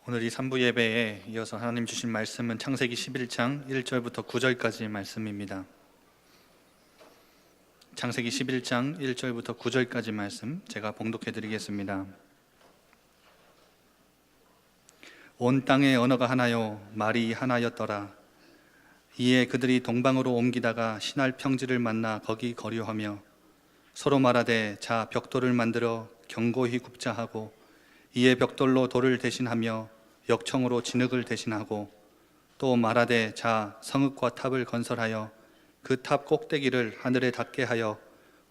오늘 이 3부 예배에 이어서 하나님 주신 말씀은 창세기 11장 1절부터 9절까지의 말씀입니다. 창세기 11장 1절부터 9절까지 말씀 제가 봉독해 드리겠습니다. 온 땅의 언어가 하나요 말이 하나였더라. 이에 그들이 동방으로 옮기다가 신할 평지를 만나 거기 거류하며 서로 말하되 자 벽돌을 만들어 견고히 굽자 하고 이에 벽돌로 돌을 대신하며 역청으로 진흙을 대신하고 또 말하되 자 성읍과 탑을 건설하여 그 탑 꼭대기를 하늘에 닿게 하여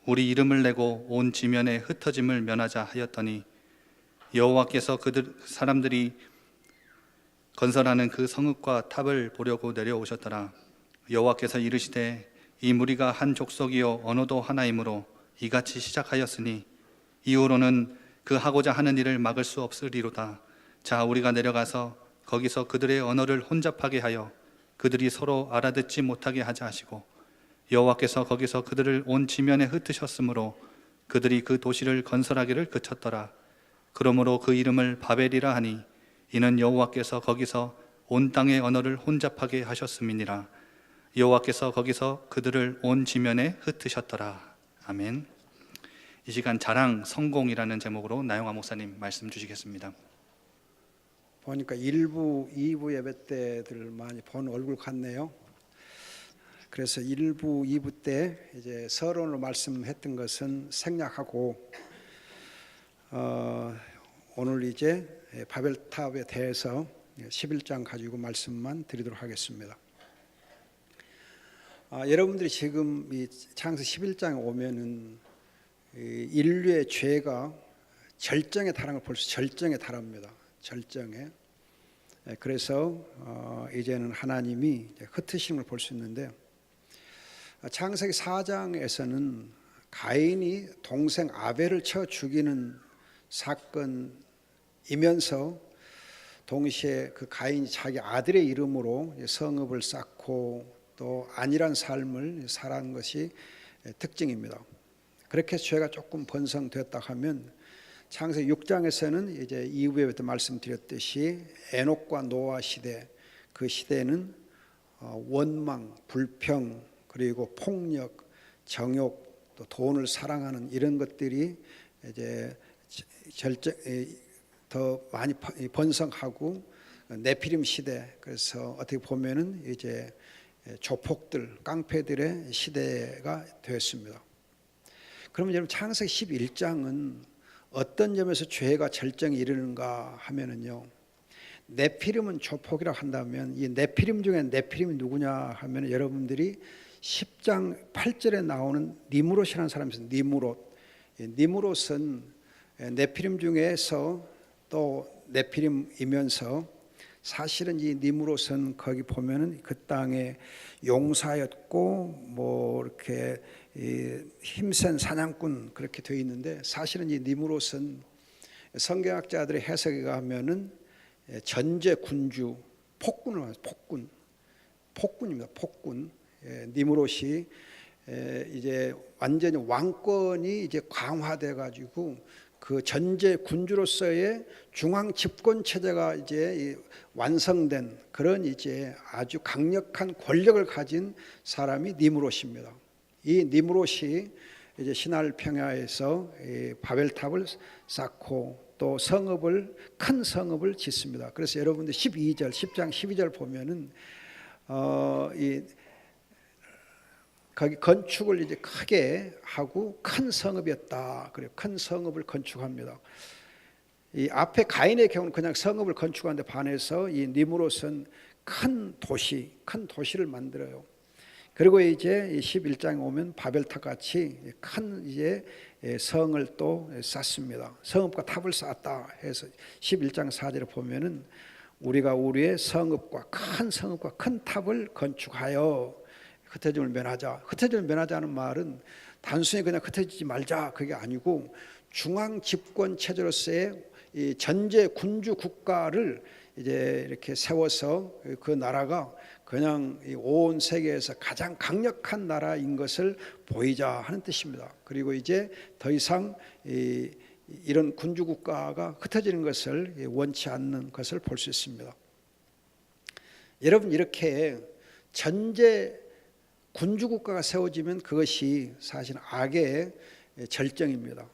우리 이름을 내고 온 지면에 흩어짐을 면하자 하였더니 여호와께서 그들 사람들이 건설하는 그 성읍과 탑을 보려고 내려오셨더라. 여호와께서 이르시되 이 무리가 한 족속이요 언어도 하나이므로 이같이 시작하였으니 이후로는 그 하고자 하는 일을 막을 수 없으리로다. 자 우리가 내려가서 거기서 그들의 언어를 혼잡하게 하여 그들이 서로 알아듣지 못하게 하자 하시고 여호와께서 거기서 그들을 온 지면에 흩으셨으므로 그들이 그 도시를 건설하기를 그쳤더라. 그러므로 그 이름을 바벨이라 하니 이는 여호와께서 거기서 온 땅의 언어를 혼잡하게 하셨음이니라. 여호와께서 거기서 그들을 온 지면에 흩으셨더라. 아멘. 이 시간 자랑 성공이라는 제목으로 나영아 목사님 말씀 주시겠습니다. 보니까 1부, 2부 예배 때들 많이 본 얼굴 같네요. 그래서 1부, 2부 때 이제 서론으로 말씀했던 것은 생략하고 오늘 이제 바벨탑에 대해서 11장 가지고 말씀만 드리도록 하겠습니다. 여러분들이 지금 이 창세기 11장에 오면은 인류의 죄가 절정에 달하는 걸 볼 수 절정에 달합니다. 절정에. 그래서 이제는 하나님이 흩으심을 볼 수 있는데 창세기 4장에서는 가인이 동생 아벨을 쳐 죽이는 사건이면서 동시에 그 가인이 자기 아들의 이름으로 성읍을 쌓고 또 안일한 삶을 살아가는 것이 특징입니다. 그렇게 해서 죄가 조금 번성되었다 하면 창세기 6장에서는 이제 이후에부터 말씀드렸듯이 에녹과 노아 시대, 그 시대는 원망, 불평, 그리고 폭력, 정욕, 또 돈을 사랑하는 이런 것들이 이제 더 많이 번성하고 네피림 시대, 그래서 어떻게 보면은 이제 조폭들, 깡패들의 시대가 되었습니다. 그러면 여러분 창세기 11장은 어떤 점에서 죄가 절정에 이르는가 하면은요, 네피림은 조폭이라고 한다면 이 네피림 중에 네피림이 누구냐 하면 여러분들이 10장 8절에 나오는 니므롯이라는 사람이 있어요. 니므롯은 네피림 중에서 또 네피림이면서 사실은 이 니므롯은 거기 보면은 그 땅의 용사였고 뭐 이렇게 힘센 사냥꾼 그렇게 되어 있는데, 사실은 이 니므롯은 성경학자들의 해석에 가면은 전제 군주, 폭군을 말해요. 폭군입니다. 폭군. 니므롯이 이제 완전히 왕권이 이제 강화돼 가지고 그 전제 군주로서의 중앙 집권 체제가 이제 완성된 그런 이제 아주 강력한 권력을 가진 사람이 니므롯입니다. 이 니므롯이 이제 신할 평야에서 바벨탑을 쌓고 또 큰 성읍을 짓습니다. 그래서 여러분들 10장 12절 보면은 거기 건축을 이제 크게 하고 큰 성읍이었다. 그래요. 큰 성읍을 건축합니다. 이 앞에 가인의 경우는 그냥 성읍을 건축하는데 반해서 이 니므롯은 큰 도시를 만들어요. 그리고 이제 11장에 오면 바벨탑 같이 큰 이제 성을 또 쌓습니다. 성읍과 탑을 쌓았다 해서 11장 4절에 보면은 우리가 우리의 성읍과 큰 탑을 건축하여 흩어짐을 면하자. 흩어짐을 면하자는 말은 단순히 그냥 흩어지지 말자 그게 아니고 중앙 집권 체제로서의 이 전제 군주 국가를 이제 이렇게 세워서 그 나라가 그냥 온 세계에서 가장 강력한 나라인 것을 보이자 하는 뜻입니다. 그리고 이제 더 이상 이런 군주 국가가 흩어지는 것을 원치 않는 것을 볼 수 있습니다. 여러분, 이렇게 전제 군주 국가가 세워지면 그것이 사실 악의 절정입니다.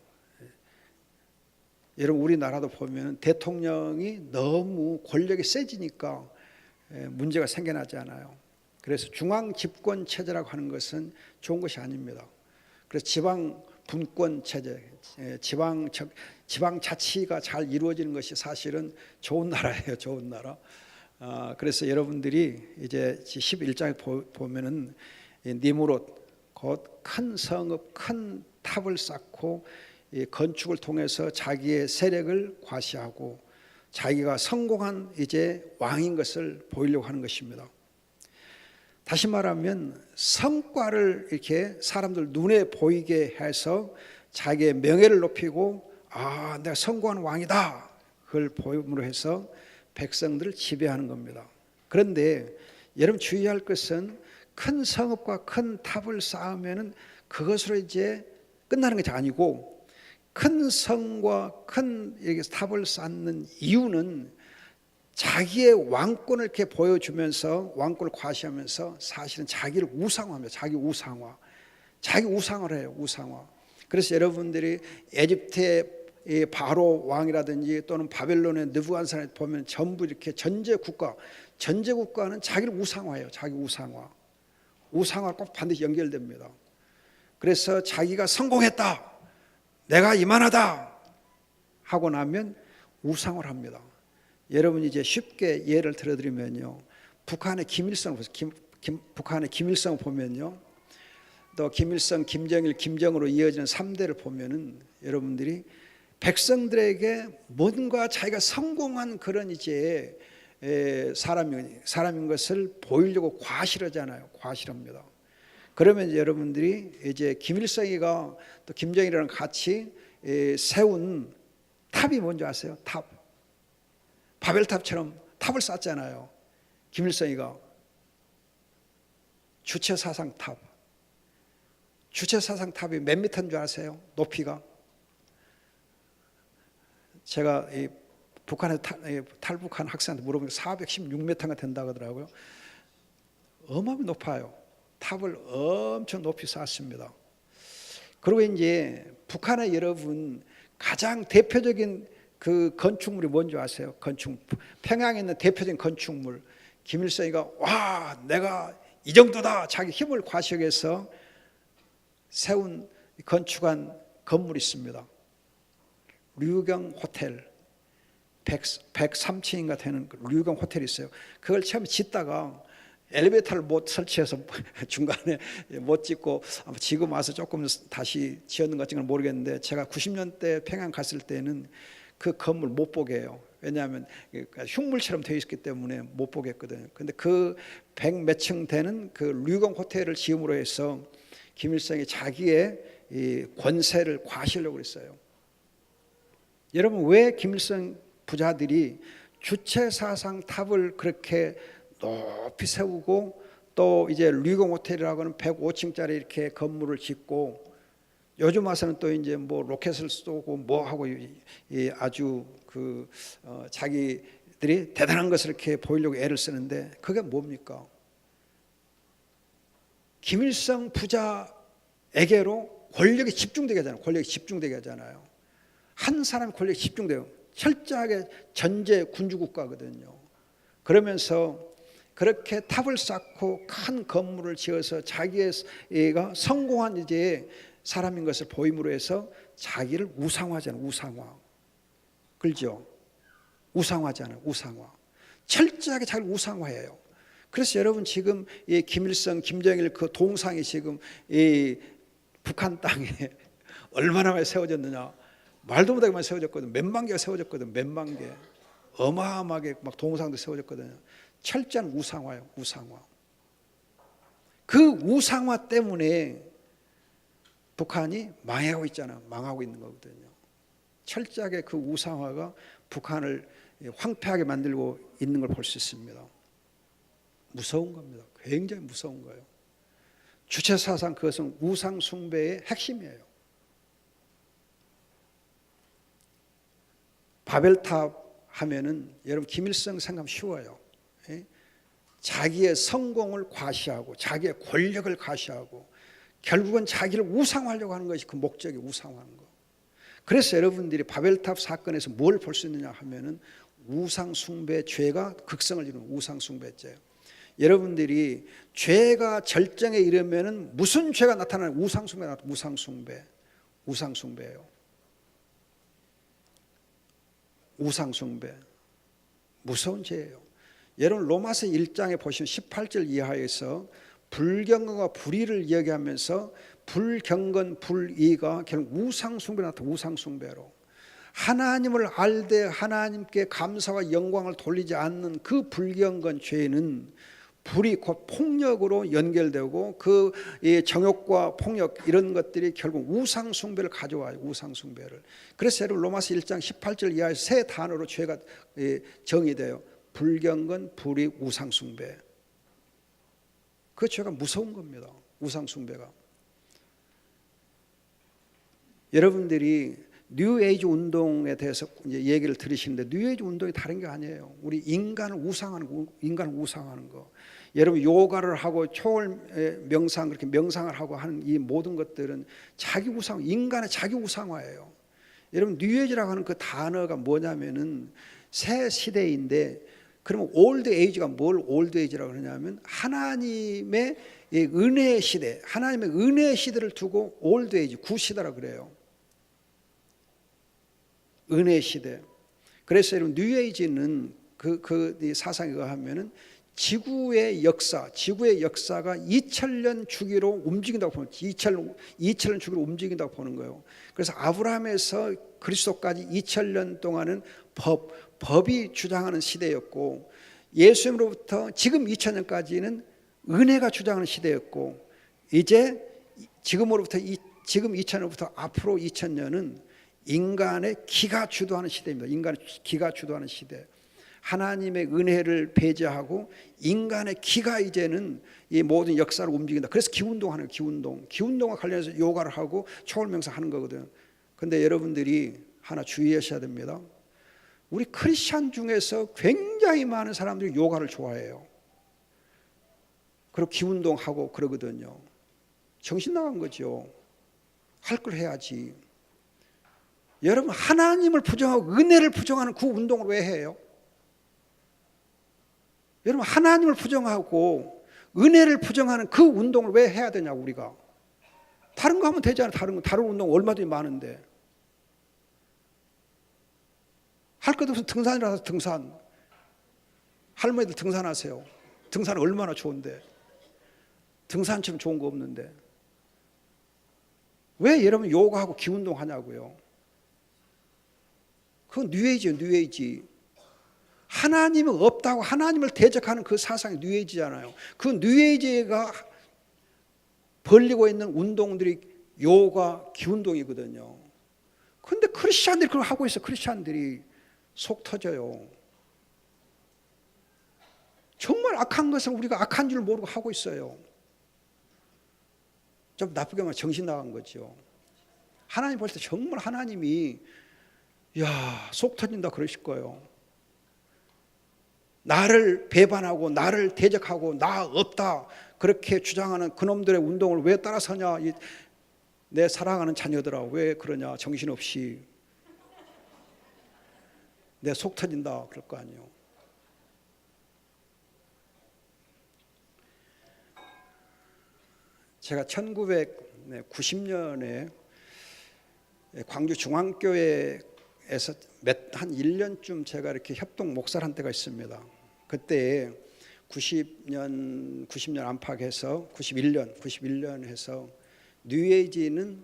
여러분, 우리나라도 보면 대통령이 너무 권력이 세지니까 문제가 생겨나지 않아요. 그래서 중앙 집권 체제라고 하는 것은 좋은 것이 아닙니다. 그래서 지방 분권 체제, 지방 자치가 잘 이루어지는 것이 사실은 좋은 나라예요, 좋은 나라. 그래서 여러분들이 이제 11장에 보면은 니므롯 곧 큰 성읍, 큰 탑을 쌓고 이 건축을 통해서 자기의 세력을 과시하고 자기가 성공한 이제 왕인 것을 보이려고 하는 것입니다. 다시 말하면 성과를 이렇게 사람들 눈에 보이게 해서 자기의 명예를 높이고 내가 성공한 왕이다, 그걸 보임으로 해서 백성들을 지배하는 겁니다. 그런데 여러분 주의할 것은 큰 성읍과 큰 탑을 쌓으면은 그것으로 이제 끝나는 것이 아니고, 큰 성과 큰 탑을 쌓는 이유는 자기의 왕권을 이렇게 보여주면서 왕권을 과시하면서 사실은 자기를 우상화합니다. 자기 우상화를 해요. 우상화. 그래서 여러분들이 에집트의 바로 왕이라든지 또는 바벨론의 느부갓네살 보면 전부 이렇게 전제 국가는 자기를 우상화해요. 자기 우상화 꼭 반드시 연결됩니다. 그래서 자기가 성공했다, 내가 이만하다 하고 나면 우상을 합니다. 여러분 이제 쉽게 예를 들어드리면요, 북한의 김일성 보면요, 또 김일성, 김정일, 김정으로 이어지는 3대를 보면은 여러분들이 백성들에게 뭔가 자기가 성공한 그런 이제 사람인 것을 보이려고 과시하잖아요. 과시합니다. 그러면 이제 여러분들이 이제 김일성이가 또 김정일이랑 같이 세운 탑이 뭔지 아세요? 탑. 바벨탑처럼 탑을 쌓잖아요. 김일성이가 주체사상탑. 주체사상탑이 몇 미터인 줄 아세요? 높이가. 제가 이 북한에 탈북한 학생한테 물어보니까 416m가 된다고 하더라고요. 어마어마하게 높아요. 탑을 엄청 높이 쌓았습니다. 그리고 이제 북한의 여러분 가장 대표적인 그 건축물이 뭔지 아세요? 평양에 있는 대표적인 건축물. 김일성이가 내가 이 정도다, 자기 힘을 과시해서 세운 건축한 건물이 있습니다. 류경 호텔, 103층인가 되는 류경 호텔이 있어요. 그걸 처음에 짓다가 엘리베이터를 못 설치해서 중간에 못 짓고 지금 와서 조금 다시 지었는 것 같은 건 모르겠는데, 제가 90년대 평양 갔을 때는 그 건물 못 보게 해요. 왜냐하면 흉물처럼 되어 있기 때문에 못 보겠거든요. 근데 그 100몇 층 되는 그 류경 호텔을 지음으로 해서 김일성이 자기의 이 권세를 과시하려고 했어요. 여러분, 왜 김일성 부자들이 주체사상 탑을 그렇게 높이 세우고 또 이제 류경 호텔이라고 하는 105층짜리 이렇게 건물을 짓고, 요즘 와서는 또 이제 뭐 로켓을 쏘고 뭐 하고 아주 자기들이 대단한 것을 이렇게 보이려고 애를 쓰는데, 그게 뭡니까? 김일성 부자에게로 권력이 집중되게 하잖아요. 한 사람 권력이 집중돼요. 철저하게 전제 군주 국가거든요. 그러면서 그렇게 탑을 쌓고 큰 건물을 지어서 자기가 성공한 이제 사람인 것을 보임으로 해서 자기를 우상화하잖아요. 그렇죠? 우상화하잖아요. 철저하게 자기를 우상화해요. 그래서 여러분 지금 이 김일성, 김정일 그 동상이 지금 이 북한 땅에 얼마나 많이 세워졌느냐. 말도 못하게 많이 세워졌거든. 몇만 개가 세워졌거든. 몇만 개. 어마어마하게 막 동상도 세워졌거든요. 철저한 우상화예요. 그 우상화 때문에 북한이 망하고 있는 거거든요. 철저하게 그 우상화가 북한을 황폐하게 만들고 있는 걸 볼 수 있습니다. 무서운 겁니다. 굉장히 무서운 거예요. 주체사상, 그것은 우상 숭배의 핵심이에요. 바벨탑 하면은 여러분 김일성 생각하면 쉬워요. 예? 자기의 성공을 과시하고 자기의 권력을 과시하고 결국은 자기를 우상화하려고 하는 것이 그 목적이 우상화하는 거. 그래서 여러분들이 바벨탑 사건에서 뭘 볼 수 있느냐 하면은 우상숭배 죄가 극성을 이루는 우상숭배죄예요. 여러분들이 죄가 절정에 이르면은 무슨 죄가 나타나는 우상숭배가 나타나요. 우상숭배예요. 우상숭배 무서운 죄예요. 여러분 로마서 1장에 보시면 18절 이하에서 불경건과 불의를 이야기하면서 불경건 불의가 결국 우상숭배로 나타나 우상숭배로 하나님을 알되 하나님께 감사와 영광을 돌리지 않는 그 불경건 죄는 불이 곧 폭력으로 연결되고 그 정욕과 폭력 이런 것들이 결국 우상숭배를 가져와요. 우상숭배를. 그래서 여러분 로마서 1장 18절 이하에 세 단어로 죄가 정의돼요. 불경건, 불의, 우상숭배. 그 죄가 무서운 겁니다. 우상숭배가. 여러분들이 뉴에이지 운동에 대해서 이제 얘기를 들으시는데 뉴에이지 운동이 다른 게 아니에요. 우리 인간을 우상하는 거. 여러분 요가를 하고 초월 명상 그렇게 명상을 하고 하는 이 모든 것들은 자기 우상, 인간의 자기 우상화예요. 여러분 뉴에이지라고 하는 그 단어가 뭐냐면은 새 시대인데 그러면 올드 에이지가 뭘 올드 에이지라고 그러냐면 하나님의 은혜의 시대, 하나님의 은혜의 시대를 두고 올드 에이지, 구시대라고 그래요. 은혜 시대. 그래서 여러분 뉴에이지는 그 사상에 의하면은 지구의 역사가 2000년 주기로 움직인다고 보는 2000년 주기로 움직인다고 보는 거예요. 그래서 아브라함에서 그리스도까지 2000년 동안은 법이 주장하는 시대였고 예수님으로부터 지금 2000년까지는 은혜가 주장하는 시대였고 이제 지금 2000년부터 앞으로 2000년은 인간의 기가 주도하는 시대입니다. 인간의 기가 주도하는 시대. 하나님의 은혜를 배제하고 인간의 기가 이제는 이 모든 역사를 움직인다. 그래서 기운동 하는 거예요. 기운동과 관련해서 요가를 하고 초월명상 하는 거거든요. 그런데 여러분들이 하나 주의하셔야 됩니다. 우리 크리스찬 중에서 굉장히 많은 사람들이 요가를 좋아해요. 그리고 기운동하고 그러거든요. 정신 나간 거죠. 할 걸 해야지. 여러분 하나님을 부정하고 은혜를 부정하는 그 운동을 왜 해요? 여러분 하나님을 부정하고 은혜를 부정하는 그 운동을 왜 해야 되냐고 우리가. 다른 거 하면 되잖아요. 다른 운동 얼마든지 많은데. 할 것도 없으면 등산이라서 등산. 할머니들 등산하세요. 등산 얼마나 좋은데. 등산처럼 좋은 거 없는데. 왜 여러분 요가하고 기운동 하냐고요. 그건 뉴에이지예요. 뉴에이지. 하나님은 없다고 하나님을 대적하는 그 사상이 뉴에이지잖아요. 그 뉴에이지가 벌리고 있는 운동들이 요가, 기운동이거든요. 그런데 크리스찬들이 그걸 하고 있어요. 크리스찬들이 속 터져요. 정말 악한 것은 우리가 악한 줄 모르고 하고 있어요. 좀 나쁘게 말하면 정신 나간 거죠. 하나님 볼 때 정말 하나님이 속 터진다 그러실 거예요. 나를 배반하고 나를 대적하고 나 없다 그렇게 주장하는 그놈들의 운동을 왜 따라서냐. 내 사랑하는 자녀들아 왜 그러냐. 정신없이. 내 속 터진다 그럴 거 아니에요. 제가 1990년에 광주 중앙교회에서 한 1년쯤 제가 이렇게 협동 목사를 한 때가 있습니다. 그때 90년 안팎에서 91년 해서 뉴에이지는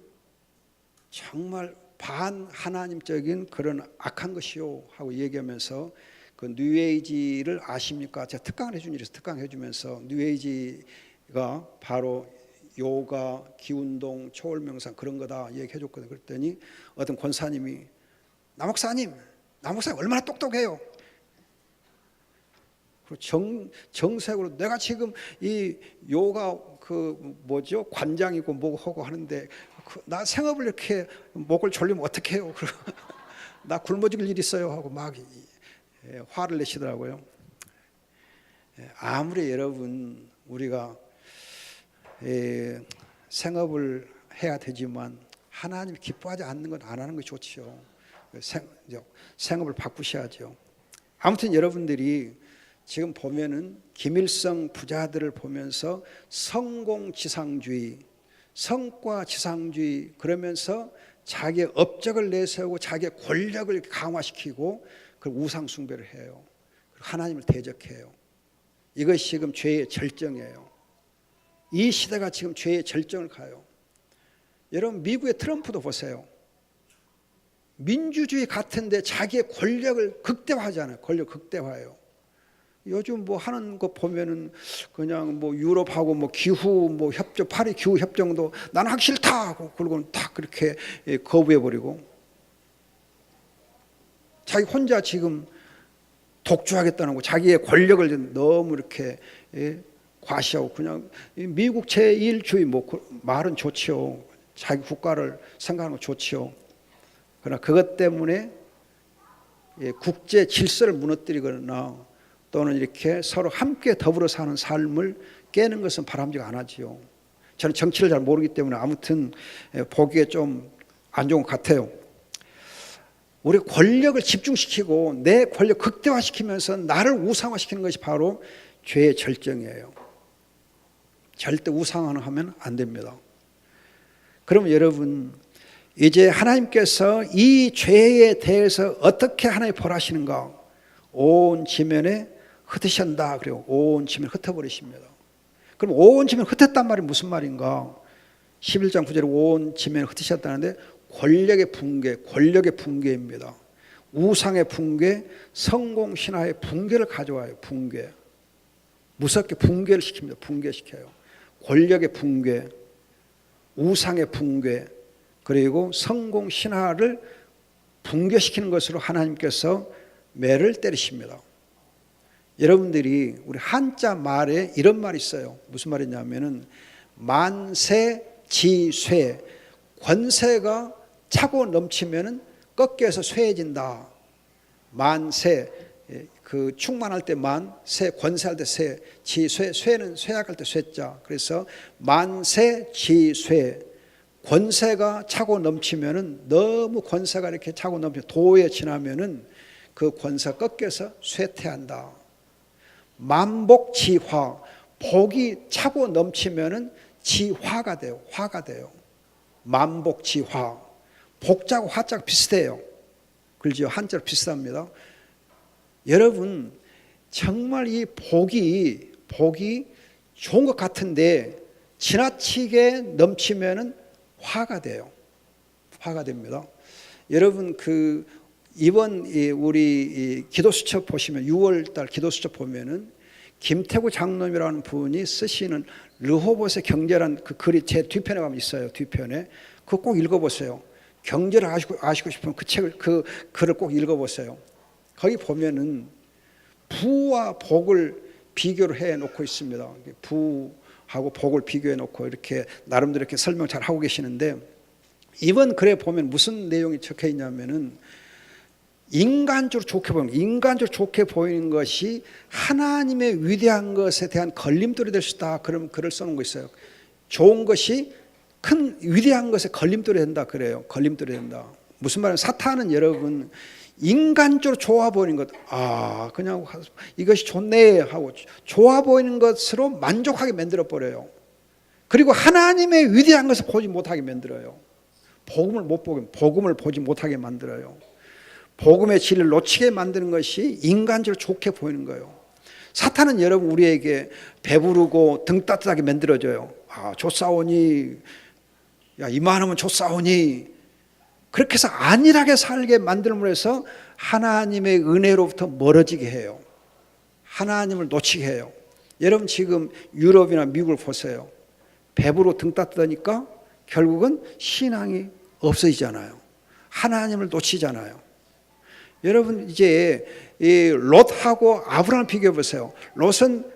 정말 반하나님적인 그런 악한 것이요 하고 얘기하면서 그 뉴에이지를 아십니까? 제가 특강을 해준 일이 있어서 특강을 해주면서 뉴에이지가 바로 요가, 기운동, 초월명상 그런 거다 얘기해줬거든요. 그랬더니 어떤 권사님이 나 목사님 얼마나 똑똑해요. 정색으로 내가 지금 이 요가 관장이고 뭐고 하고 하는데 나 생업을 이렇게 목을 졸리면 어떡해요. 나 굶어 죽을 일 있어요 하고 막 화를 내시더라고요. 아무리 여러분 우리가 생업을 해야 되지만 하나님 기뻐하지 않는 건 안 하는 것이 좋지요. 생업을 바꾸셔야죠. 아무튼 여러분들이 지금 보면은 김일성 부자들을 보면서 성공지상주의, 성과지상주의 그러면서 자기의 업적을 내세우고 자기의 권력을 강화시키고 그 우상숭배를 해요. 하나님을 대적해요. 이것이 지금 죄의 절정이에요. 이 시대가 지금 죄의 절정을 가요. 여러분 미국의 트럼프도 보세요. 민주주의 같은데 자기의 권력을 극대화하잖아요. 권력 극대화해요. 요즘 뭐 하는 거 보면은 그냥 뭐 유럽하고 뭐 기후 뭐 협정, 파리 기후 협정도 나는 하기 싫다 하고 그러고는 딱 그렇게 거부해 버리고 자기 혼자 지금 독주하겠다는 거, 자기의 권력을 너무 이렇게 과시하고 그냥 미국 제1주의 뭐 말은 좋지요. 자기 국가를 생각하는 거 좋지요. 그러나 그것 때문에 국제 질서를 무너뜨리거나 또는 이렇게 서로 함께 더불어 사는 삶을 깨는 것은 바람직 안 하지요. 저는 정치를 잘 모르기 때문에 아무튼 보기에 좀 안 좋은 것 같아요. 우리 권력을 집중시키고 내 권력 극대화시키면서 나를 우상화시키는 것이 바로 죄의 절정이에요. 절대 우상화하면 안 됩니다. 그러면 여러분 이제 하나님께서 이 죄에 대해서 어떻게 하나님 벌하시는가? 온 지면에 흩으신다. 그리고 온 지면 흩어버리십니다. 그럼 온 지면 흩었단 말이 무슨 말인가? 11장 9절에 온 지면 흩으셨다는데 권력의 붕괴, 권력의 붕괴입니다. 우상의 붕괴, 성공신화의 붕괴를 가져와요. 붕괴. 무섭게 붕괴를 시킵니다. 붕괴시켜요. 권력의 붕괴, 우상의 붕괴, 그리고 성공신화를 붕괴시키는 것으로 하나님께서 매를 때리십니다. 여러분들이 우리 한자 말에 이런 말이 있어요. 무슨 말이냐면은 만세지쇠, 권세가 차고 넘치면은 꺾여서 쇠해진다. 만세, 그 충만할 때 만, 세 권세할 때 세, 지쇠, 쇠는 쇠약할 때 쇠자. 그래서 만세지쇠, 권세가 차고 넘치면은 너무 권세가 이렇게 차고 넘치면 도에 지나면은 그 권세가 꺾여서 쇠퇴한다. 만복지화, 복이 차고 넘치면은 지화가 돼요. 화가 돼요. 만복지화. 복자고 화자가 비슷해요. 그렇죠? 한자로 비슷합니다. 여러분 정말 이 복이 좋은 것 같은데 지나치게 넘치면은 화가 돼요. 화가 됩니다. 여러분 그 이번 우리 기도수첩 보시면 6월달 기도수첩 보면은 김태구 장로님이라는 분이 쓰시는 르호봇의 경제란 그 글이 제 뒤편에 가면 있어요. 뒤편에 그거 꼭 읽어보세요. 경제를 아시고 싶으면 그 책을 그 글을 꼭 읽어보세요. 거기 보면은 부와 복을 비교를 해 놓고 있습니다. 부하고 복을 비교해 놓고 이렇게 나름대로 이렇게 설명 잘 하고 계시는데 이번 글에 보면 무슨 내용이 적혀 있냐면은 인간적으로 좋게 보이는 것이 하나님의 위대한 것에 대한 걸림돌이 될 수 있다. 그럼 글을 써놓은 거 있어요. 좋은 것이 큰 위대한 것에 걸림돌이 된다 그래요. 걸림돌이 된다. 무슨 말이냐면 사탄은 여러분 인간적으로 좋아 보이는 것, 그냥 이것이 좋네 하고 좋아 보이는 것으로 만족하게 만들어 버려요. 그리고 하나님의 위대한 것을 보지 못하게 만들어요. 복음을 보지 못하게 만들어요. 복음의 진리를 놓치게 만드는 것이 인간적으로 좋게 보이는 거예요. 사탄은 여러분 우리에게 배부르고 등 따뜻하게 만들어줘요. 좋사오니, 야 이만하면 좋사오니, 그렇게 해서 안일하게 살게 만들므로 해서 하나님의 은혜로부터 멀어지게 해요. 하나님을 놓치게 해요. 여러분 지금 유럽이나 미국을 보세요. 배부르고 등 따뜻하니까 결국은 신앙이 없어지잖아요. 하나님을 놓치잖아요. 여러분 이제 이 롯하고 아브라함을 비교해 보세요. 롯은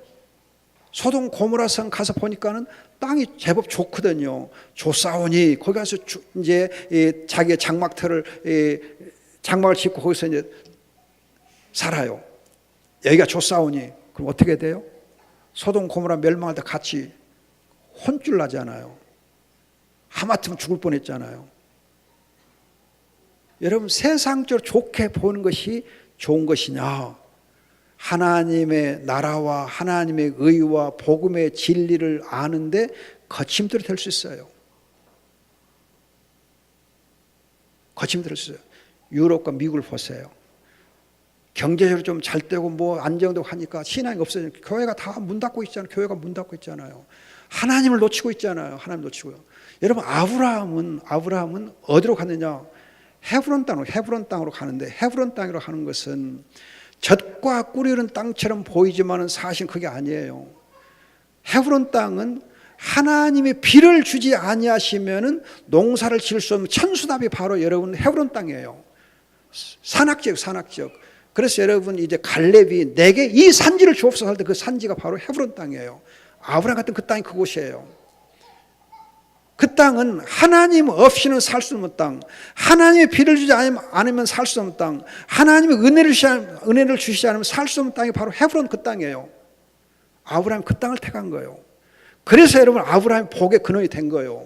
소돔 고모라 성 가서 보니까는 땅이 제법 좋거든요. 좋사오니 거기 가서 이제 자기의 장막터를 장막을 짓고 거기서 이제 살아요. 여기가 좋사오니 그럼 어떻게 돼요? 소돔 고모라 멸망할 때 같이 혼쭐 나잖아요. 하마터면 죽을 뻔했잖아요. 여러분, 세상적으로 좋게 보는 것이 좋은 것이냐, 하나님의 나라와 하나님의 의와 복음의 진리를 아는데 거침들이 될 수 있어요. 거침들이 있어요. 유럽과 미국을 보세요. 경제적으로 좀 잘 되고 뭐 안정되고 하니까 신앙이 없어지는, 교회가 다 문 닫고 있잖아요. 교회가 문 닫고 있잖아요. 하나님을 놓치고 있잖아요. 하나님 놓치고요. 여러분, 아브라함은 어디로 갔느냐? 헤브론 땅으로 가는데, 헤브론 땅으로 가는 것은 젖과 꿀이 흐르는 땅처럼 보이지만은 사실 그게 아니에요. 헤브론 땅은 하나님이 비를 주지 아니하시면은 농사를 지을 수 없는 천수답이 바로 여러분 헤브론 땅이에요. 산악지역. 그래서 여러분 이제 갈렙이 내게 이 산지를 주옵소서 할 때 그 산지가 바로 헤브론 땅이에요. 아브라함 같은 그 땅이 그곳이에요. 그 땅은 하나님 없이는 살 수 없는 땅, 하나님이 비를 주지 않으면 살 수 없는 땅, 하나님이 은혜를 주시지 않으면 살 수 없는 땅이 바로 헤브론 그 땅이에요. 아브라함이 그 땅을 택한 거예요. 그래서 여러분, 아브라함이 복의 근원이 된 거예요.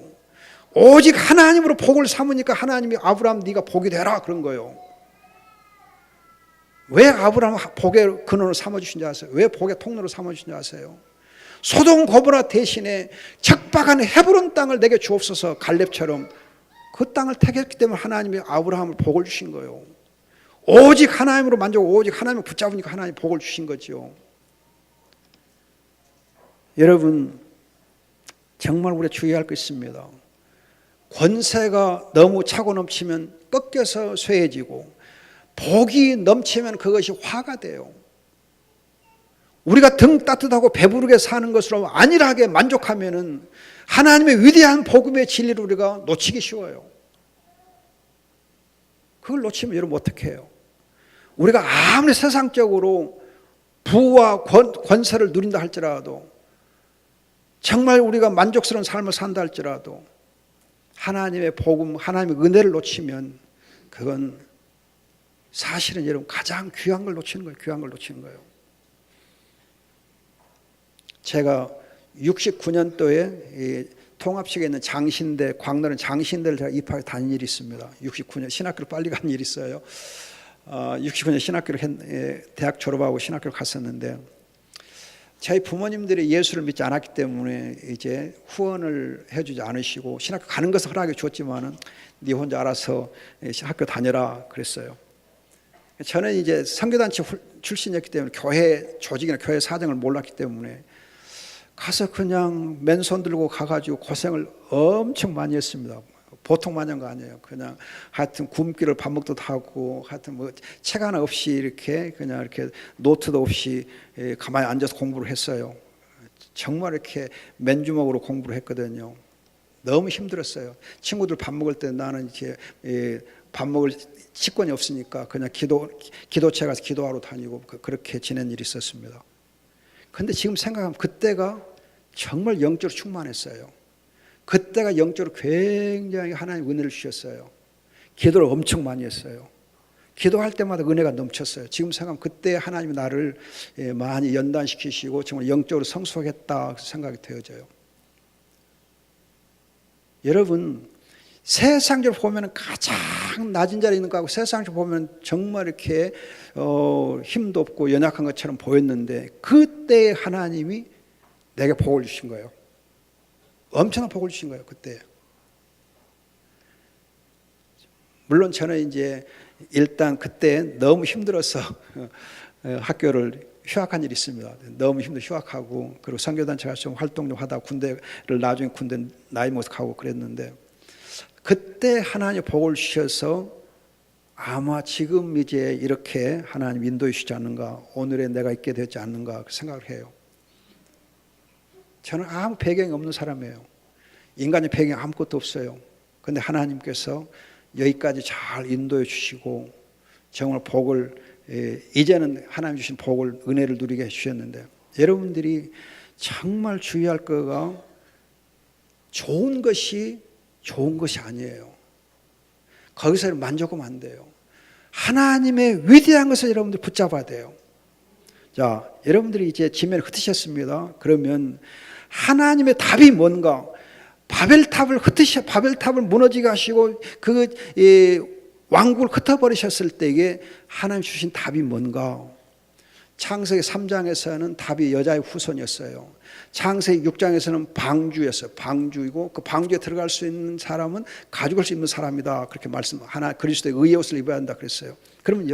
오직 하나님으로 복을 삼으니까 하나님이 아브라함 네가 복이 되라 그런 거예요. 왜 아브라함 복의 근원으로 삼아주신지 아세요? 왜 복의 통로로 삼아주신지 아세요? 소돔 고모라 대신에 척박한 헤브론 땅을 내게 주옵소서, 갈렙처럼 그 땅을 택했기 때문에 하나님이 아브라함을 복을 주신 거예요. 오직 하나님으로 만족하고 오직 하나님을 붙잡으니까 하나님이 복을 주신 거죠. 여러분, 정말 우리가 주의할 것 있습니다. 권세가 너무 차고 넘치면 꺾여서 쇠해지고, 복이 넘치면 그것이 화가 돼요. 우리가 등 따뜻하고 배부르게 사는 것으로 안일하게 만족하면은 하나님의 위대한 복음의 진리를 우리가 놓치기 쉬워요. 그걸 놓치면 여러분 어떻게 해요? 우리가 아무리 세상적으로 부와 권세를 누린다 할지라도, 정말 우리가 만족스러운 삶을 산다 할지라도 하나님의 복음, 하나님의 은혜를 놓치면 그건 사실은 여러분 가장 귀한 걸 놓치는 거예요. 귀한 걸 놓치는 거예요. 제가 69년도에 통합식에 있는 장신대, 광나는 장신대를 제가 입학해 다닌 일이 있습니다. 69년 신학교를 빨리 간 일이 있어요. 69년 신학교를 대학 졸업하고 신학교를 갔었는데, 저희 부모님들이 예수를 믿지 않았기 때문에 이제 후원을 해주지 않으시고 신학교 가는 것을 허락해 줬지만은 네 혼자 알아서 학교 다녀라 그랬어요. 저는 이제 선교단체 출신이었기 때문에 교회 조직이나 교회 사정을 몰랐기 때문에 가서 그냥 맨손 들고 가가지고 고생을 엄청 많이 했습니다. 보통 많이 거 아니에요. 그냥 하여튼 굶기를 밥 먹듯 하고, 하여튼 뭐 책 하나 없이 이렇게 그냥 이렇게 노트도 없이 가만히 앉아서 공부를 했어요. 정말 이렇게 맨주먹으로 공부를 했거든요. 너무 힘들었어요. 친구들 밥 먹을 때 나는 이제 밥 먹을 식권이 없으니까 그냥 기도체 가서 기도하러 다니고 그렇게 지낸 일이 있었습니다. 근데 지금 생각하면 그때가 정말 영적으로 충만했어요. 그때가 영적으로 굉장히 하나님 은혜를 주셨어요. 기도를 엄청 많이 했어요. 기도할 때마다 은혜가 넘쳤어요. 지금 생각하면 그때 하나님이 나를 많이 연단시키시고 정말 영적으로 성숙했다 생각이 되어져요. 여러분, 세상적으로 보면 가장 낮은 자리에 있는 거하고 세상적으로 보면 정말 이렇게 힘도 없고 연약한 것처럼 보였는데, 그때 하나님이 내게 복을 주신 거예요. 엄청난 복을 주신 거예요. 그때. 물론 저는 이제 일단 그때 너무 힘들어서 학교를 휴학한 일이 있습니다. 너무 힘들어 휴학하고, 그리고 선교단체가 좀 활동 좀 하다 군대를 나중에 군대 나이 먹어서 가고 그랬는데, 그때 하나님 복을 주셔서 아마 지금 이제 이렇게 하나님 인도해 주시지 않는가, 오늘의 내가 있게 되지 않는가 생각을 해요. 저는 아무 배경이 없는 사람이에요. 인간의 배경이 아무것도 없어요. 그런데 하나님께서 여기까지 잘 인도해 주시고 정말 복을, 이제는 하나님 주신 복을, 은혜를 누리게 해주셨는데, 여러분들이 정말 주의할 거가 좋은 것이 아니에요. 거기서 만족하면 안 돼요. 하나님의 위대한 것을 여러분들 붙잡아야 돼요. 자, 여러분들이 이제 지면에 흩으셨습니다. 그러면 하나님의 답이 뭔가? 바벨탑을 무너지게 하시고 그 왕국을 흩어버리셨을 때에 하나님 주신 답이 뭔가? 창세기 3장에서는 답이 여자의 후손이었어요. 창세기 6장에서는 방주였어요. 방주이고 그 방주에 들어갈 수 있는 사람은 가죽을 수 입는 사람이다. 그렇게 하나 그리스도의 의의 옷을 입어야 한다 그랬어요. 그러면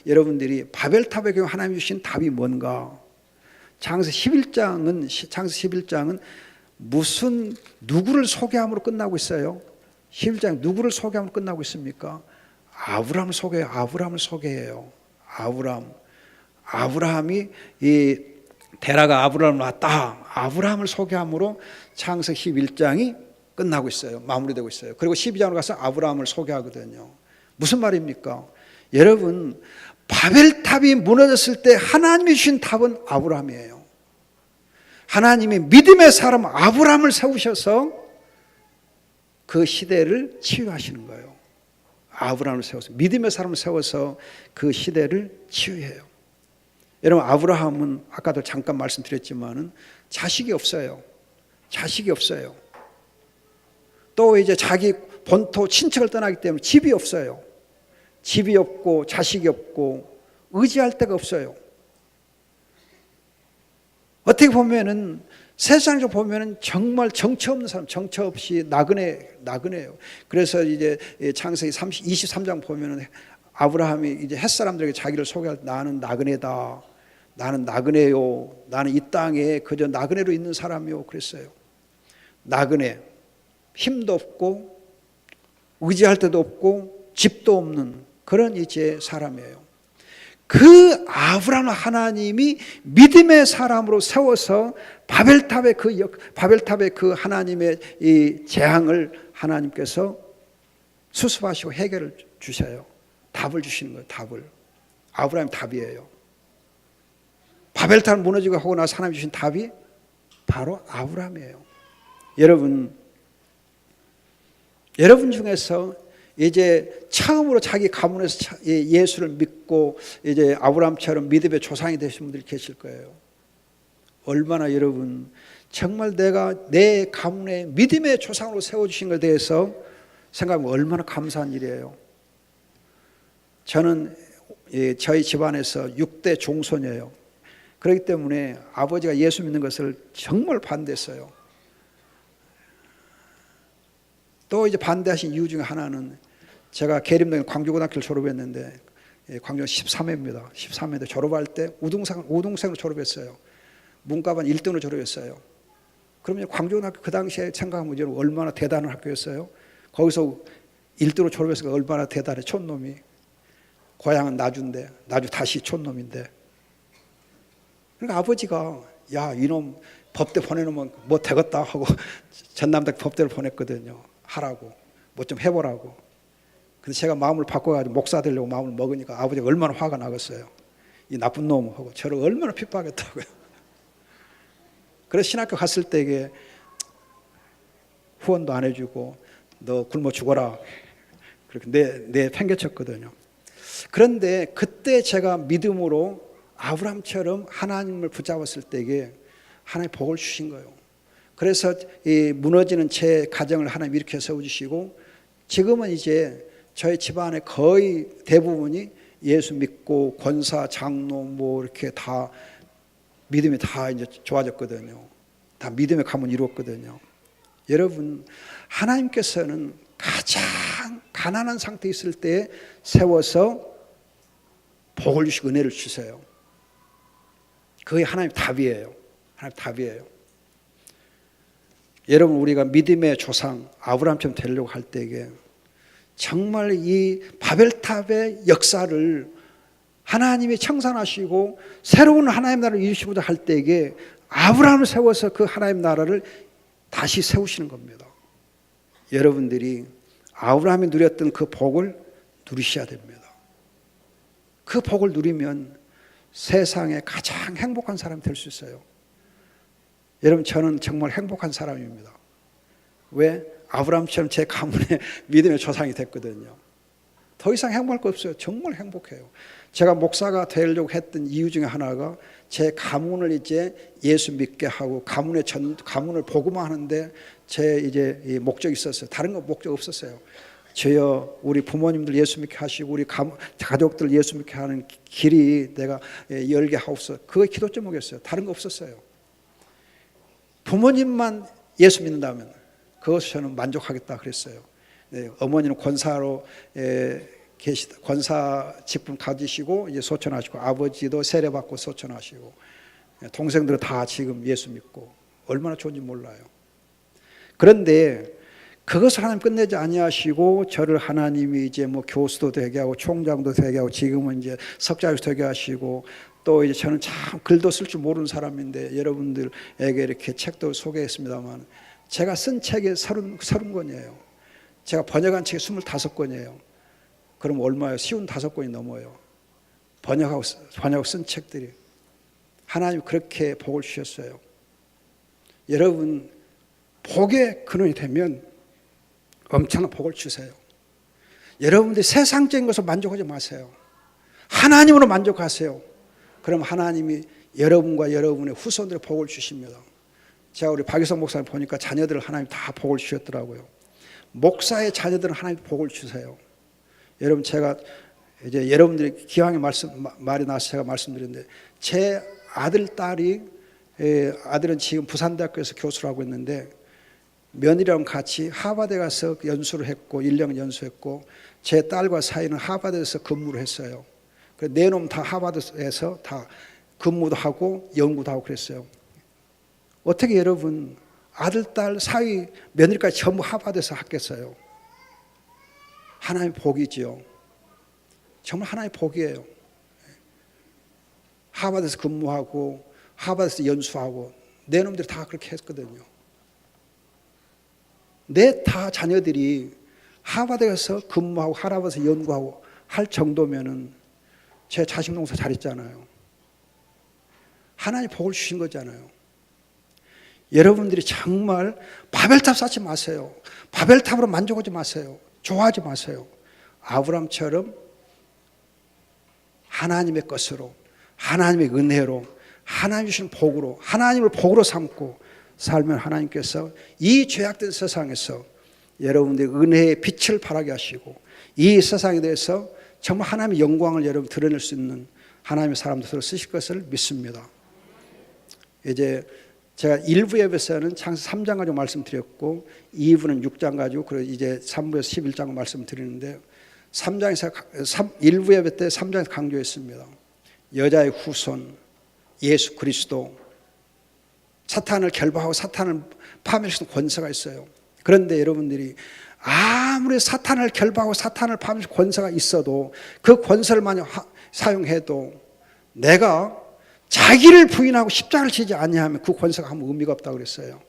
여러분들이 바벨탑의 경우 하나님 주신 답이 뭔가? 창세기 11장은 무슨 누구를 소개함으로 끝나고 있어요? 11장 누구를 소개함으로 끝나고 있습니까? 아브라함을 소개해요. 아브라함이 이 데라가 아브라함을 낳았다. 아브라함을 소개함으로 창세기 11장이 끝나고 있어요. 마무리되고 있어요. 그리고 12장으로 가서 아브라함을 소개하거든요. 무슨 말입니까? 여러분, 바벨탑이 무너졌을 때 하나님이 주신 답은 아브라함이에요. 하나님이 믿음의 사람 아브라함을 세우셔서 그 시대를 치유하시는 거예요. 아브라함을 세워서, 믿음의 사람을 세워서 그 시대를 치유해요. 여러분, 아브라함은 아까도 잠깐 말씀드렸지만은 자식이 없어요. 또 이제 자기 본토 친척을 떠나기 때문에 집이 없어요. 집이 없고 자식이 없고 의지할 데가 없어요. 어떻게 보면은 세상에서 보면은 정말 정처 없는 사람, 정처 없이 나그네예요. 그래서 이제 창세기 23장 보면은 아브라함이 이제 햇사람들에게 자기를 소개할 때 나는 나그네다. 나는 나그네요. 나는 이 땅에 그저 나그네로 있는 사람이요. 그랬어요. 나그네. 힘도 없고 의지할 데도 없고 집도 없는 그런 이제 사람이에요. 그 아브라함을 하나님이 믿음의 사람으로 세워서 바벨탑의 그 하나님의 이 재앙을 하나님께서 수습하시고 해결을 주셔요. 답을 주시는 거예요. 답을. 아브라함이 답이에요. 바벨탑을 무너지고 하고 나서 하나님 주신 답이 바로 아브라함이에요. 여러분 중에서 이제 처음으로 자기 가문에서 예수를 믿고 이제 아브라함처럼 믿음의 조상이 되신 분들이 계실 거예요. 얼마나 여러분 정말 내가 내 가문에 믿음의 조상으로 세워주신 것에 대해서 생각하면 얼마나 감사한 일이에요. 저는 저희 집안에서 6대 종손이에요. 그렇기 때문에 아버지가 예수 믿는 것을 정말 반대했어요. 또 이제 반대하신 이유 중에 하나는 제가 계림동에 광주고등학교를 졸업했는데 광주가 13회입니다. 13회인데 졸업할 때 우등생으로 졸업했어요. 문과반 1등으로 졸업했어요. 그러면 광주고등학교 그 당시에 생각하면 이제 얼마나 대단한 학교였어요. 거기서 1등으로 졸업했으니까 얼마나 대단해. 촌놈이. 고향은 나주인데 나주 다시 촌놈인데. 그러니까 아버지가 야 이놈 법대 보내놓으면 뭐 되겠다 하고 전남대 법대를 보냈거든요. 하라고 뭐 좀 해보라고. 근데 제가 마음을 바꿔가지고 목사 되려고 마음을 먹으니까 아버지가 얼마나 화가 나겠어요. 이 나쁜 놈 하고 저를 얼마나 핍박했다고요. 그래서 신학교 갔을 때 이게 후원도 안 해주고 너 굶어 죽어라 그렇게 내 팽개쳤거든요. 그런데 그때 제가 믿음으로 아브라함처럼 하나님을 붙잡았을 때에 하나님 복을 주신 거예요. 그래서 이 무너지는 제 가정을 하나님 이렇게 세워주시고 지금은 이제 저희 집안의 거의 대부분이 예수 믿고 권사, 장로 뭐 이렇게 다 믿음이 다 이제 좋아졌거든요. 다 믿음의 가문 이루었거든요. 여러분 하나님께서는 가장 가난한 상태에 있을 때 세워서 복을 주시고 은혜를 주세요. 그게 하나님 답이에요. 하나님 답이에요. 여러분 우리가 믿음의 조상 아브라함처럼 되려고 할 때에 정말 이 바벨탑의 역사를 하나님이 청산하시고 새로운 하나님 나라를 이루시고자 할 때에 아브라함을 세워서 그 하나님 나라를 다시 세우시는 겁니다. 여러분들이 아브라함이 누렸던 그 복을 누리셔야 됩니다. 그 복을 누리면 세상에 가장 행복한 사람이 될 수 있어요. 여러분 저는 정말 행복한 사람입니다. 왜? 아브라함처럼 제 가문의 믿음의 조상이 됐거든요. 더 이상 행복할 거 없어요. 정말 행복해요. 제가 목사가 되려고 했던 이유 중에 하나가 제 가문을 이제 예수 믿게 하고 가문을 복음화 하는데 제 이제 이 목적이 있었어요. 다른 거 목적 없었어요. 저여 우리 부모님들 예수 믿게 하시고 우리 가족들 예수 믿게 하는 길이 내가 열게 하옵소서. 그거 기도 제목이었어요. 다른 거 없었어요. 부모님만 예수 믿는다면 그것을 저는 만족하겠다 그랬어요. 네, 어머니는 권사로 권사 직분 가지시고 이제 소천하시고 아버지도 세례받고 소천하시고 동생들은 다 지금 예수 믿고 얼마나 좋은지 몰라요. 그런데 그것을 하나님 끝내지 아니하시고 저를 하나님이 이제 뭐 교수도 되게 하고 총장도 되게 하고 지금은 이제 석자교수 되게 하시고 또 이제 저는 참 글도 쓸 줄 모르는 사람인데 여러분들에게 이렇게 책도 소개했습니다만 제가 쓴 책이 30권이에요. 제가 번역한 책이 25권이에요. 그럼 얼마예요? 55권이 넘어요. 번역하고 쓴 책들이. 하나님 그렇게 복을 주셨어요. 여러분 복의 근원이 되면 엄청난 복을 주세요. 여러분들이 세상적인 것을 만족하지 마세요. 하나님으로 만족하세요. 그럼 하나님이 여러분과 여러분의 후손들의 복을 주십니다. 제가 우리 박유성 목사님 보니까 자녀들을 하나님 다 복을 주셨더라고요. 목사의 자녀들은 하나님 복을 주세요. 여러분 제가 이제 여러분들이 기왕에 말이 나서 제가 말씀드렸는데 제 아들 딸이 아들은 지금 부산대학교에서 교수를 하고 있는데 며느리랑 같이 하버드에 가서 연수를 했고 1년 연수했고 제 딸과 사이는 하버드에서 근무를 했어요. 네 놈 다 하버드에서 다 근무도 하고 연구도 하고 그랬어요. 어떻게 여러분 아들 딸 사이 며느리까지 전부 하버드에서 학겠어요? 하나님의 복이지요. 정말 하나님의 복이에요. 하버드에서 근무하고 하버드에서 연수하고 내 놈들이 다 그렇게 했거든요. 내 다 자녀들이 하버드에서 근무하고 하버드에서 연구하고 할 정도면은 제 자식 농사 잘했잖아요. 하나님 복을 주신 거잖아요. 여러분들이 정말 바벨탑 쌓지 마세요. 바벨탑으로 만족하지 마세요. 좋아하지 마세요. 아브람처럼 하나님의 것으로 하나님의 은혜로 하나님 주신 복으로 하나님을 복으로 삼고 살면 하나님께서 이 죄악된 세상에서 여러분들의 은혜의 빛을 발하게 하시고 이 세상에 대해서 정말 하나님의 영광을 여러분 드러낼 수 있는 하나님의 사람들을 쓰실 것을 믿습니다. 이제 제가 1부 예배에서는 창세기 3장 가지고 말씀드렸고 2부는 6장 가지고 그리고 이제 3부에서 11장 말씀드리는데 3장에서 1부 예배 때 3장에서 강조했습니다. 여자의 후손 예수 그리스도 사탄을 결박하고 사탄을 파멸할 수 있는 권세가 있어요. 그런데 여러분들이 아무리 사탄을 결박하고 사탄을 파멸할 권세가 있어도 그 권세를 만약 사용해도 내가 자기를 부인하고 십자가를 지지 아니하면 그 권세가 아무 의미가 없다고 그랬어요.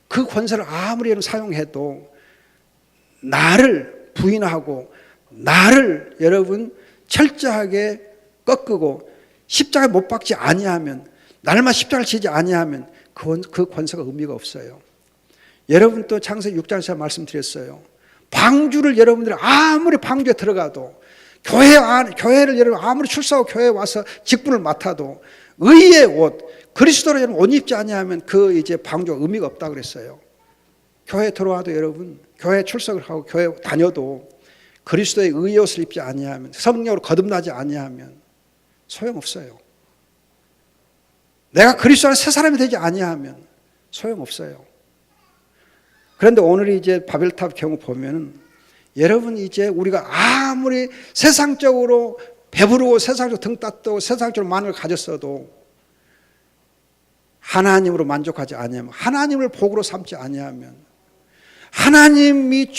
그 권세를 아무리 사용해도 나를 부인하고 나를 여러분 철저하게 꺾고 십자가에 못 박지 아니하면 날만 십자가를 지지 아니하면 그 권세가 의미가 없어요. 여러분 또 창세기 6장에서 말씀드렸어요. 방주를 여러분들이 아무리 방주에 들어가도 교회를 여러분 아무리 출사하고 교회에 와서 직분을 맡아도 의의 옷 그리스도로 여러분 옷 입지 아니하면 그 이제 방주가 의미가 없다 그랬어요. 교회 들어와도 여러분 교회 출석을 하고 교회 다녀도 그리스도의 의의 옷을 입지 아니하면 성령으로 거듭나지 아니하면 소용없어요. 내가 그리스도 안에 새 사람이 되지 아니하면 소용없어요. 그런데 오늘 이제 바벨탑 경우 보면은 여러분 이제 우리가 아무리 세상적으로 배부르고 세상적으로 등 따뜻하고 세상적으로 많은 걸 가졌어도 하나님으로 만족하지 아니하면 하나님을 복으로 삼지 아니하면 하나님이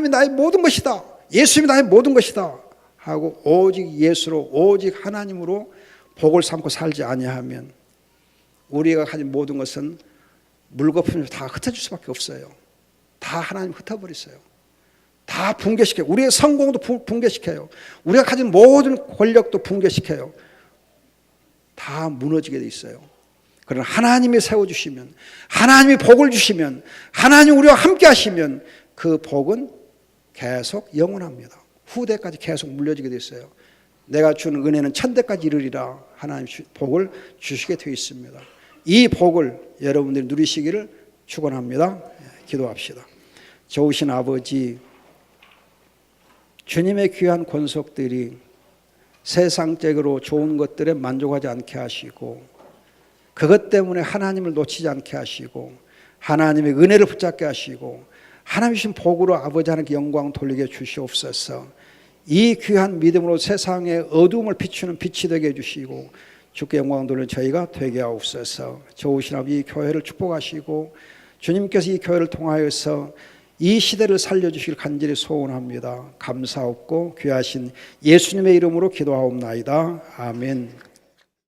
나의 모든 것이다. 예수님이 나의 모든 것이다. 하고 오직 예수로 오직 하나님으로 복을 삼고 살지 아니하면 우리가 가진 모든 것은 물거품에서 다 흩어질 수밖에 없어요. 다 하나님 흩어버렸어요. 다 붕괴시켜요. 우리의 성공도 붕괴시켜요. 우리가 가진 모든 권력도 붕괴시켜요. 다 무너지게 돼 있어요. 그러나 하나님이 세워주시면 하나님이 복을 주시면 하나님 우리와 함께 하시면 그 복은 계속 영원합니다. 후대까지 계속 물려지게 됐어요. 내가 주는 은혜는 천대까지 이르리라 하나님 복을 주시게 되어 있습니다. 이 복을 여러분들이 누리시기를 축원합니다. 기도합시다. 좋으신 아버지, 주님의 귀한 권속들이 세상적으로 좋은 것들에 만족하지 않게 하시고 그것 때문에 하나님을 놓치지 않게 하시고 하나님의 은혜를 붙잡게 하시고 하나님 주신 복으로 아버지 하나님께 영광 돌리게 주시옵소서. 이 귀한 믿음으로 세상의 어두움을 비추는 빛이 되게 해주시고 주께 영광 돌리는 저희가 되게 하옵소서. 좋으신 아버지, 이 교회를 축복하시고 주님께서 이 교회를 통하여서 이 시대를 살려주시길 간절히 소원합니다. 감사없고 귀하신 예수님의 이름으로 기도하옵나이다. 아멘.